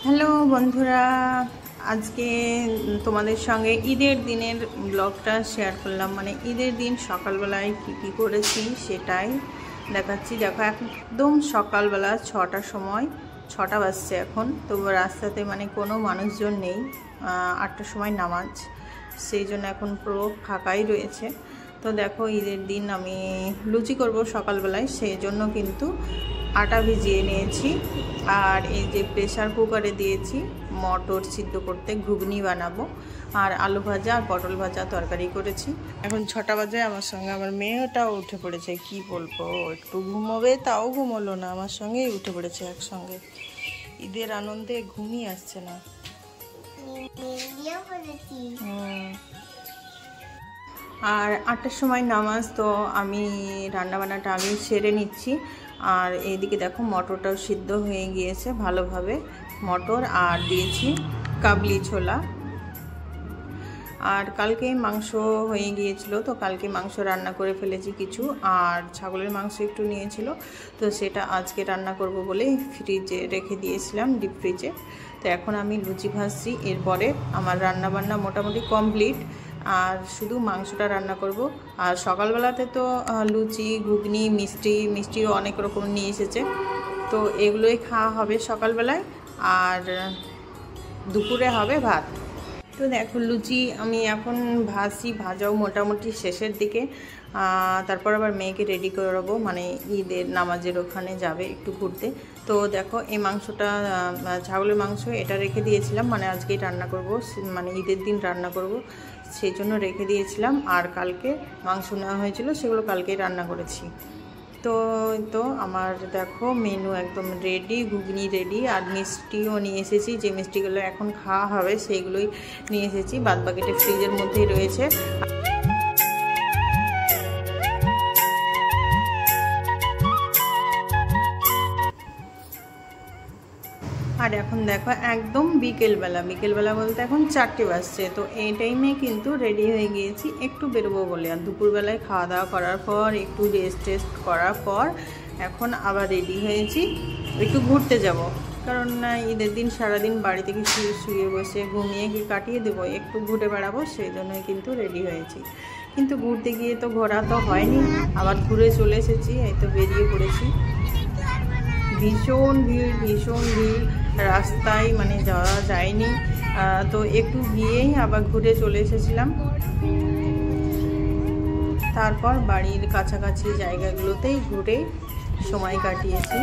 Hello বন্ধুরা, আজকে তোমাদের সঙ্গে ঈদের দিনের ব্লগটা শেয়ার করলাম। মানে ঈদের দিন সকালবেলায় কি করেছি সেটাই দেখাচ্ছি। দেখো একদম সকালবেলা 6টার সময়, 6টা বাজছে এখন। তো রাস্তাতে মানে কোনো মানুষজন নেই, 8টার সময় নামাজ, সেই জন্য এখন পুরো ফাঁকাই রয়েছে। তো দেখো ঈদের দিন আমি লুচি করব সকালবেলায়, সেই জন্য কিন্তু আটা ভিজিয়ে নিয়েছি। আর এই যে প্রেসার কুকারে দিয়েছি মটর সিদ্ধ করতে, ঘুগনি বানাবো। আর আলু ভাজা আর পটল ভাজা তরকারি করেছি। এখন 6টা বাজে, আমার সঙ্গে আমার মেয়েটাও উঠে পড়েছে। কি বলবো, একটু ঘুমোবে তাও ঘুমোলো না, আমার সঙ্গেই উঠে পড়েছে একসঙ্গে। ঈদের আনন্দে ঘুমই আসছে না। আর 8টার সময় নামাজ, তো আমি রান্নাবান্নাটা আগে সেরে নিচ্ছি। আর এইদিকে দেখো মটরটাও সিদ্ধ হয়ে গিয়েছে ভালোভাবে, মটর আর দিয়েছি কাবলি ছোলা। আর কালকে মাংস হয়ে গিয়েছিল, তো কালকে মাংস রান্না করে ফেলেছি কিছু। আর ছাগলের মাংস একটু নিয়েছিল, তো সেটা আজকে রান্না করব বলে ফ্রিজে রেখে দিয়েছিলাম, ডিপ ফ্রিজে। তো এখন আমি লুচি ভাজছি। এরপরে আমার রান্নাবান্না মোটামুটি কমপ্লিট, আর শুধু মাংসটা রান্না করব। আর সকালবেলাতে তো লুচি, ঘুগনি, মিষ্টিও অনেক রকম নিয়ে এসেছে, তো এগুলোই খাওয়া হবে সকালবেলায়। আর দুপুরে হবে ভাত। তো দেখো লুচি আমি এখন ভাজাও মোটামুটি শেষের দিকে। তারপর আবার মেয়েকে রেডি করে দেবো, মানে ঈদের নামাজের ওখানে যাবে একটু ঘুরতে। তো দেখো এই মাংসটা ছাগলের মাংস, এটা রেখে দিয়েছিলাম, মানে আজকেই রান্না করব, মানে ঈদের দিন রান্না করব, সেই জন্য রেখে দিয়েছিলাম। আর কালকে মাংস নেওয়া হয়েছিল, সেগুলো কালকেই রান্না করেছি। তো আমার দেখো মেনু একদম রেডি, ঘুগনি রেডি, আর মিষ্টিও নিয়ে এসেছি। যে মিষ্টিগুলো এখন খাওয়া হবে সেইগুলোই নিয়ে এসেছি, বাদবাকিটা ফ্রিজের মধ্যেই রয়েছে। আর এখন দেখো একদম বিকেলবেলা বলতে এখন 4টে বাজছে। তো এই টাইমে কিন্তু রেডি হয়ে গিয়েছি একটু বেরোবো বলে। আর দুপুরবেলায় খাওয়া দাওয়া করার পর একটু রেস্ট করার পর এখন আবার রেডি হয়েছি, একটু ঘুরতে যাব। কারণ ঈদের দিন সারাদিন বাড়ি থেকে শুয়ে বসে ঘুমিয়ে কি কাটিয়ে দেবো, একটু ঘুরে বেড়াবো, সেই জন্যই কিন্তু রেডি হয়েছি। কিন্তু ঘুরতে গিয়ে তো ঘোরা তো হয়নি, আবার ঘুরে চলে এসেছি, এই তো বেরিয়ে পড়েছি। ভীষণ ভিড়, রাস্তায় মানে যাওয়া যায়নি। তো একটু গিয়েই আবার ঘুরে চলে এসেছিলাম। তারপর বাড়ির কাছাকাছি জায়গাগুলোতেই ঘুরে সময় কাটিয়েছি।